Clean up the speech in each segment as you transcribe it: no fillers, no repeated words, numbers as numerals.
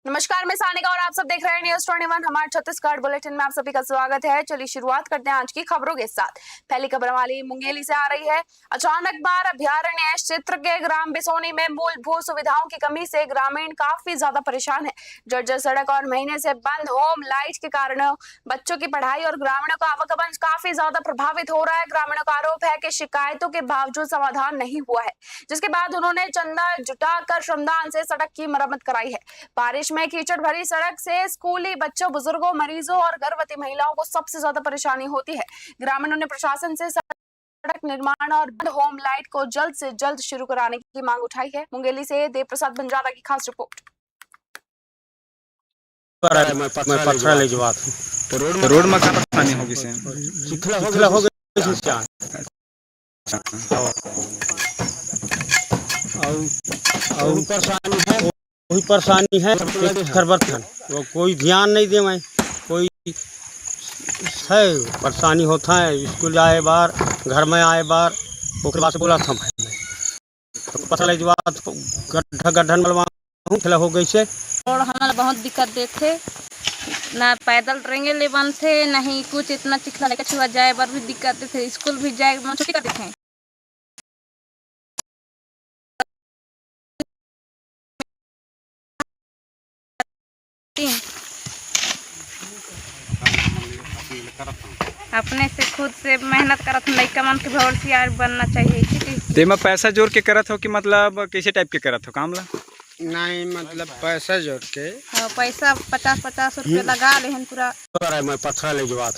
नमस्कार, मैं सानिका और आप सब देख रहे हैं न्यूज़ 21 हमारे छत्तीसगढ़ बुलेटिन में आप सभी का स्वागत है। चलिए शुरुआत करते हैं आज की खबरों के साथ। पहली खबर वाली मुंगेली से आ रही है। अचानक बाढ़ अभयारण्य क्षेत्र के ग्राम बिसोनी में मूलभूत सुविधाओं की कमी से ग्रामीण काफी ज्यादा परेशान है। जर्जर सड़क और महीने से बंद होम लाइट के कारण बच्चों की पढ़ाई और ग्रामीणों का आवागमन काफी ज्यादा प्रभावित हो रहा है। ग्रामीणों का आरोप है कि शिकायतों के बावजूद समाधान नहीं हुआ है, जिसके बाद उन्होंने चंदा जुटाकर श्रमदान से सड़क की मरम्मत कराई है। बारिश में कीचड़ भरी सड़क से स्कूली बच्चों, बुजुर्गों, मरीजों और गर्भवती महिलाओं को सबसे ज्यादा परेशानी होती है। ग्रामीणों ने प्रशासन से सड़क निर्माण और होम लाइट को जल्द से जल्द शुरू कराने की मांग उठाई है। मुंगेली से देव प्रसाद बंजारा की खास रिपोर्ट। मैं पत्थर ले जवा तो रोड में क्या परेशानी होगी से चिखला हो गई और परेशानी है, वही परेशानी है खरबरथन। वो कोई ध्यान नहीं दे, मैं कोई है परेशानी होता है। स्कूल आए बार, घर में आए बार, उसके बाद से बोला था मैं पता लग बात गड्ढन खिला हो गई से। और हमारा बहुत दिक्कत देखे ना, पैदल ट्रेंगे ले बन थे नहीं कुछ, इतना चिखला लेकर छुआ जाए बार भी दिक्कत थे। स्कूल भी जाए छोटी कर देखे अपने से खुद से मेहनत करत लड़का मन के भविष्य बनना चाहिए। ते में पैसा जोड़ के करत हो कि मतलब कैसे टाइप के करत हो काम ला? नहीं मतलब पैसा जोड़ के पैसा 50-50 रुपये लगा ले पूरा। मैं पत्थर ले जवा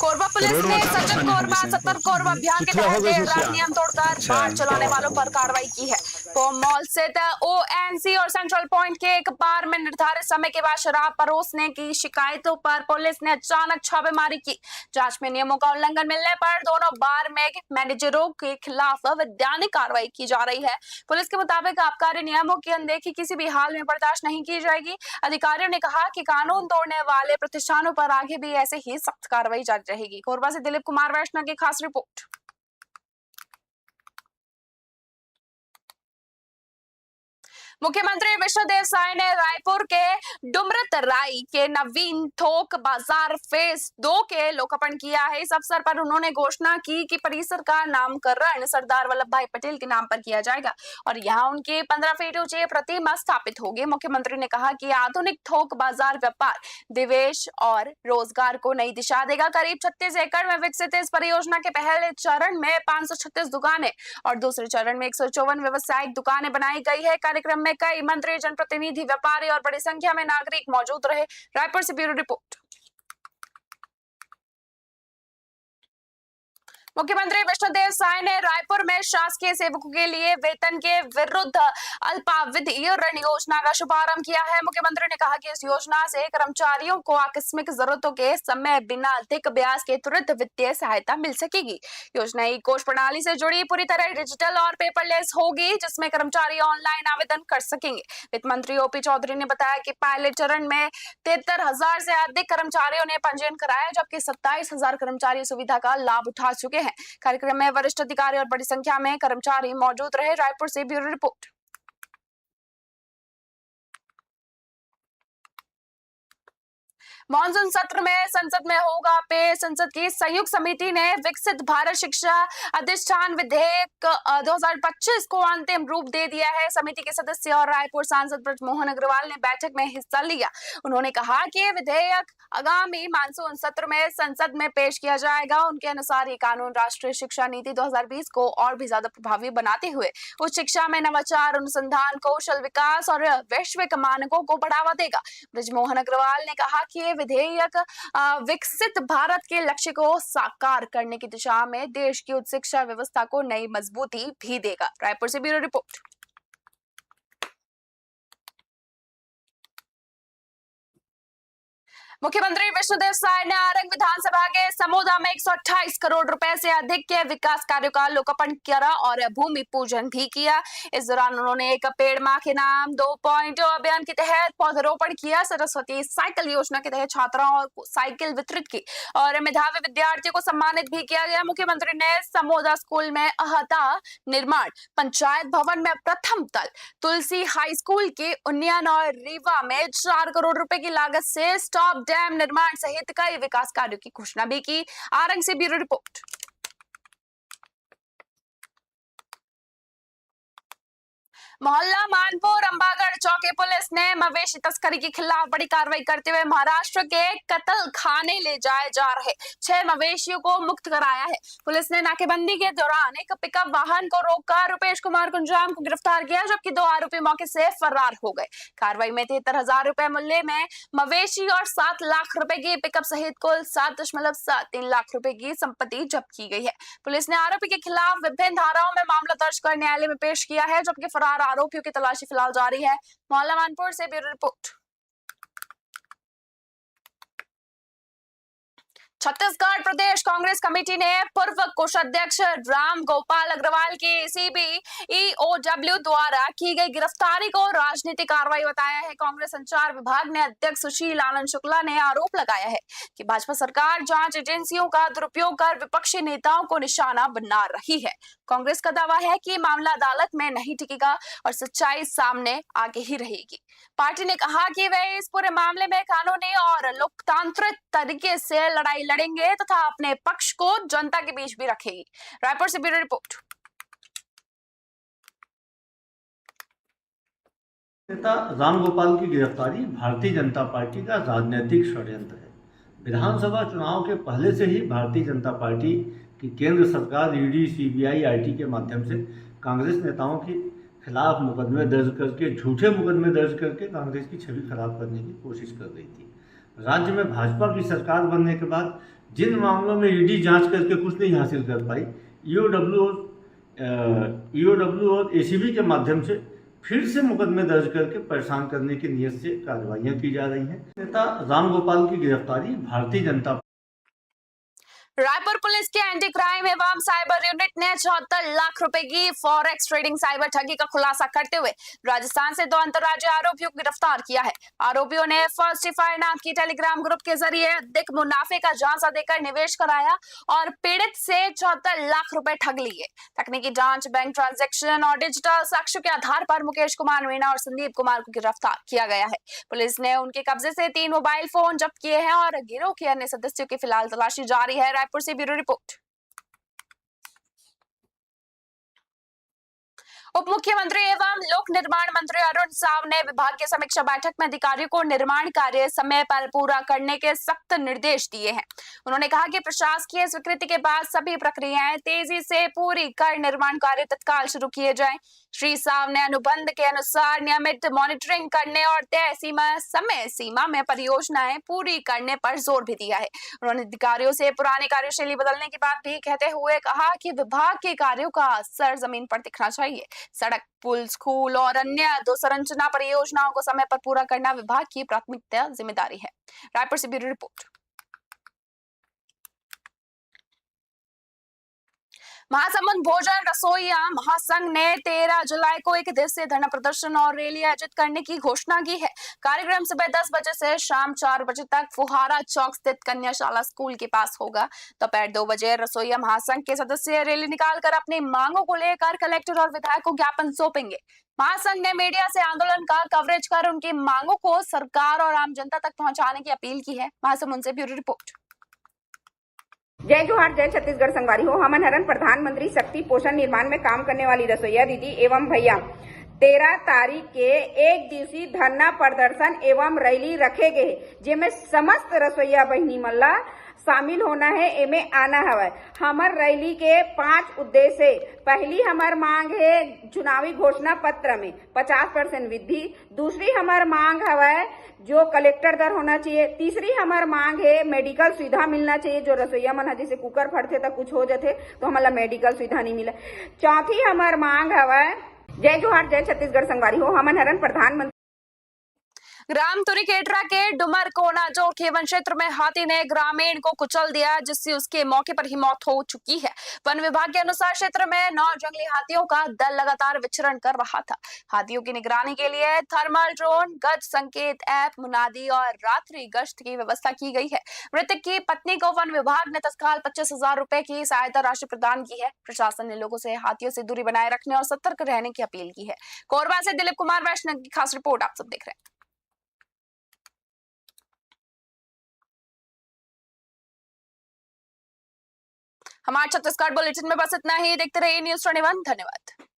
कोरबा पुलिस ने सजग कोरबा 70 कोरबा अभियान के तहत देर रात नियम तोड़कर बाढ़ चलाने वालों पर कार्रवाई की है। पोम मॉल स्थित ओएनसी और सेंट्रल पॉइंट के एक बार में निर्धारित समय के बाद शराब परोसने की शिकायतों पर पुलिस ने अचानक छापेमारी की। जांच में नियमों का उल्लंघन मिलने पर दोनों बार में मैनेजरों के खिलाफ वैधानिक कार्रवाई की जा रही है। पुलिस के मुताबिक आबकारी नियमों की अनदेखी किसी भी हाल में बर्दाश्त नहीं की जाएगी। अधिकारियों ने कहा कि कानून तोड़ने वाले प्रतिष्ठानों पर आगे भी ऐसे ही सख्त कार्रवाई जारी रहेगी। कोरबा से दिलीप कुमार वैष्णव की खास रिपोर्ट। मुख्यमंत्री विष्णुदेव साय ने रायपुर के डुमरत राई के नवीन थोक बाजार फेज 2 के लोकार्पण किया है। इस अवसर पर उन्होंने घोषणा की कि परिसर का नामकरण सरदार वल्लभ भाई पटेल के नाम पर किया जाएगा और यहां उनकी 15 फीट ऊंची प्रतिमा स्थापित होगी। मुख्यमंत्री ने कहा कि आधुनिक थोक बाजार व्यापार, निवेश और रोजगार को नई दिशा देगा। करीब 36 एकड़ में विकसित इस परियोजना के पहले चरण में 536 दुकानें और दूसरे चरण में 154 व्यवसायिक दुकानें बनाई गई है। कार्यक्रम में कई मंत्री, जनप्रतिनिधि, व्यापारी और बड़ी संख्या में नागरिक मौजूद रहे। रायपुर से ब्यूरो रिपोर्ट। मुख्यमंत्री विष्णुदेव साय ने रायपुर में शासकीय सेवकों के लिए वेतन के विरुद्ध अल्पावधि ऋण योजना का शुभारंभ किया है। मुख्यमंत्री ने कहा कि इस योजना से कर्मचारियों को आकस्मिक जरूरतों के समय बिना अधिक ब्याज के तुरंत वित्तीय सहायता मिल सकेगी। योजना ई कोष प्रणाली से जुड़ी पूरी तरह डिजिटल और पेपरलेस होगी, जिसमें कर्मचारी ऑनलाइन आवेदन कर सकेंगे। वित्त मंत्री ओपी चौधरी ने बताया कि पायलट चरण में 73,000 से अधिक कर्मचारियों ने पंजीयन कराया, जबकि 27,000 कर्मचारी सुविधा का लाभ उठा चुके हैं। कार्यक्रम में वरिष्ठ अधिकारी और बड़ी संख्या में कर्मचारी मौजूद रहे। रायपुर से ब्यूरो रिपोर्ट। मॉनसून सत्र में संसद में होगा पेश। संसद की संयुक्त समिति ने विकसित भारत शिक्षा अधिष्ठान विधेयक 2025 को अंतिम रूप दे दिया है। समिति के सदस्य और रायपुर सांसद ब्रजमोहन अग्रवाल ने बैठक में हिस्सा लिया। उन्होंने कहा कि विधेयक आगामी मानसून सत्र में संसद में पेश किया जाएगा। उनके अनुसार ये कानून राष्ट्रीय शिक्षा नीति 2020 को और भी ज्यादा प्रभावी बनाते हुए उच्च शिक्षा में नवाचार, अनुसंधान, कौशल विकास और वैश्विक मानकों को बढ़ावा देगा। ब्रजमोहन अग्रवाल ने कहा कि ये विधेयक विकसित भारत के लक्ष्य को साकार करने की दिशा में देश की उच्च शिक्षा व्यवस्था को नई मजबूती भी देगा। रायपुर से ब्यूरो रिपोर्ट। मुख्यमंत्री विष्णुदेव साय ने आरंग विधानसभा के समोदा में 128 करोड़ रुपए से अधिक के विकास कार्यों का लोकार्पण किया और भूमि पूजन भी किया। इस दौरान उन्होंने एक पेड़ मां के नाम 2.0 अभियान के तहत पौधरोपण किया। सरस्वती साइकिल योजना के तहत छात्राओं को साइकिल वितरित की और मेधावी विद्यार्थियों को सम्मानित भी किया गया। मुख्यमंत्री ने समोदा स्कूल में अहता निर्माण, पंचायत भवन में प्रथम तल, तुलसी हाई स्कूल के उन्नयन और रीवा में 4 करोड़ रुपए की लागत से स्टॉप डैम निर्माण सहित कई विकास कार्यों की घोषणा भी की। आरंग से ब्यूरो रिपोर्ट। मोहल्ला मानपुर अंबागढ़ चौकी पुलिस ने मवेशी तस्करी के खिलाफ बड़ी कार्रवाई करते हुए महाराष्ट्र के कत्ल खाने ले जाए जा रहे 6 मवेशियों को मुक्त कराया है। पुलिस ने नाकेबंदी के दौरान एक पिकअप वाहन को रोककर रुपेश कुमार कुंजाम को गिरफ्तार किया, जबकि 2 आरोपी मौके से फरार हो गए। कार्रवाई में 73,000 रुपए मूल्य में मवेशी और 7 लाख रुपए की पिकअप सहित कुल 7.73 लाख रुपए की संपत्ति जब्त की गई है। पुलिस ने आरोपी के खिलाफ विभिन्न धाराओं में मामला दर्ज कर न्यायालय में पेश किया है, जबकि फरार आरोपियों की तलाशी फिलहाल जारी है। मोहल्ला मानपुर से ब्यूरो रिपोर्ट। छत्तीसगढ़ प्रदेश कांग्रेस कमेटी ने पूर्व कोषाध्यक्ष राम गोपाल अग्रवाल की CBEOW द्वारा की गई गिरफ्तारी को राजनीतिक कार्रवाई बताया है। कांग्रेस संचार विभाग ने अध्यक्ष सुशील आनंद शुक्ला ने आरोप लगाया है कि भाजपा सरकार जांच एजेंसियों का दुरुपयोग कर विपक्षी नेताओं को निशाना बना रही है। कांग्रेस का दावा है कि मामला अदालत में नहीं टिकेगा और सच्चाई सामने आगे ही रहेगी। पार्टी ने कहा कि वे इस पूरे मामले में कानूनी और लोकतांत्रिक तरीके से लड़ाई लड़ेंगे तथा अपने पक्ष को जनता के बीच भी रखेगी। रायपुर से ब्यूरो रिपोर्ट। नेता रामगोपाल की गिरफ्तारी भारतीय जनता पार्टी का राजनीतिक षड्यंत्र है। विधानसभा चुनाव के पहले से ही भारतीय जनता पार्टी की केंद्र सरकार ED, CBI, IT के माध्यम से कांग्रेस नेताओं के खिलाफ मुकदमे दर्ज करके, झूठे मुकदमे दर्ज करके कांग्रेस की छवि खराब करने की कोशिश कर रही थी। राज्य में भाजपा की सरकार बनने के बाद जिन मामलों में ED जांच करके कुछ नहीं हासिल कर पाई, EOW और ACB के माध्यम से फिर से मुकदमे दर्ज करके परेशान करने की नीयत से कार्रवाइयां की जा रही हैं। नेता रामगोपाल की गिरफ्तारी भारतीय जनता रायपुर पुलिस के एंटी क्राइम एवं साइबर यूनिट ने 74 लाख रुपए की फॉरेक्स ट्रेडिंग साइबर ठगी का खुलासा करते हुए राजस्थान से 2 अंतर्राज्यीय आरोपियों को गिरफ्तार किया है। आरोपियों ने फर्स्टिफाई नाम की टेलीग्राम ग्रुप के जरिए अधिक मुनाफे का झांसा देकर निवेश कराया और पीड़ित से 74 लाख रुपए ठग लिए। तकनीकी जांच, बैंक ट्रांजैक्शन और डिजिटल साक्ष्यों के आधार पर मुकेश कुमार मीणा और संदीप कुमार को गिरफ्तार किया गया है। पुलिस ने उनके कब्जे से 3 मोबाइल फोन जब्त किए हैं और गिरोह के अन्य सदस्यों की फिलहाल तलाशी जारी है। रायपुर से ब्यूरो रिपोर्ट। उप मुख्यमंत्री एवं लोक निर्माण मंत्री अरुण साव ने विभाग की समीक्षा बैठक में अधिकारियों को निर्माण कार्य समय पर पूरा करने के सख्त निर्देश दिए हैं। उन्होंने कहा कि प्रशासकीय स्वीकृति के बाद सभी प्रक्रियाएं तेजी से पूरी कर निर्माण कार्य तत्काल शुरू किए जाएं। श्री साव ने अनुबंध के अनुसार नियमित मॉनिटरिंग करने और तय समय सीमा में परियोजनाएं पूरी करने पर जोर भी दिया है। उन्होंने अधिकारियों से पुरानी कार्यशैली बदलने की बात भी कहते हुए कहा कि विभाग के कार्यों का असर जमीन पर दिखना चाहिए। सड़क, पुल, स्कूल और अन्य अधोसंरचना परियोजनाओं को समय पर पूरा करना विभाग की प्राथमिकता जिम्मेदारी है। रायपुर से ब्यूरो रिपोर्ट। महासमुंद भोजन रसोइया महासंघ ने 13 जुलाई को 1 दिवसीय धरना प्रदर्शन और रैली आयोजित करने की घोषणा की है। कार्यक्रम सुबह 10 बजे से शाम 4 बजे तक फुहारा चौक स्थित कन्याशाला स्कूल के पास होगा। दोपहर 2 बजे रसोइया महासंघ के सदस्य रैली निकालकर अपनी मांगों को लेकर कलेक्टर और विधायक को ज्ञापन सौंपेंगे। महासंघ ने मीडिया से आंदोलन का कवरेज कर उनकी मांगों को सरकार और आम जनता तक पहुंचाने की अपील की है। महासमुंद से ब्यूरो रिपोर्ट। जय जोहार, जय छत्तीसगढ़ संगवारी हो। हमन हरन प्रधानमंत्री शक्ति पोषण निर्माण में काम करने वाली रसोईया दीदी एवं भैया 13 तारीख के 1 दिवसीय धरना प्रदर्शन एवं रैली रखे गए, जिसमें समस्त रसोईया बहनी मल्ला शामिल होना है, एमे आना हवय। हमर रैली के 5 उद्देश्य है। पहली हमार मांग है चुनावी घोषणा पत्र में 50% वृद्धि। दूसरी हमार मांग हवय जो कलेक्टर दर होना चाहिए। तीसरी हमार मांग है मेडिकल सुविधा मिलना चाहिए। जो रसोईया मन जैसे कुकर फटते तो कुछ हो जाते तो हमला मेडिकल सुविधा नहीं मिला। चौथी हमार मांग हवय, जय जोहार, जय छत्तीसगढ़ संगवारी हो। हमन हरन प्रधानमंत्री ग्राम तुरिकेटरा के डुमर कोनाजोर के वन क्षेत्र में हाथी ने ग्रामीण को कुचल दिया, जिससे उसके मौके पर ही मौत हो चुकी है। वन विभाग के अनुसार क्षेत्र में 9 जंगली हाथियों का दल लगातार विचरण कर रहा था। हाथियों की निगरानी के लिए थर्मल ड्रोन, गज संकेत ऐप, मुनादी और रात्रि गश्त की व्यवस्था की गई है। मृतक की पत्नी को वन विभाग ने तत्काल 25,000 रुपए की सहायता राशि प्रदान की है। प्रशासन ने लोगों से हाथियों से दूरी बनाए रखने और सतर्क रहने की अपील की है। कोरबा से दिलीप कुमार वैष्णव की खास रिपोर्ट आप सब देख रहे हैं। हमारे छत्तीसगढ़ बुलेटिन में बस इतना ही। देखते रहिए न्यूज़ 21। धन्यवाद।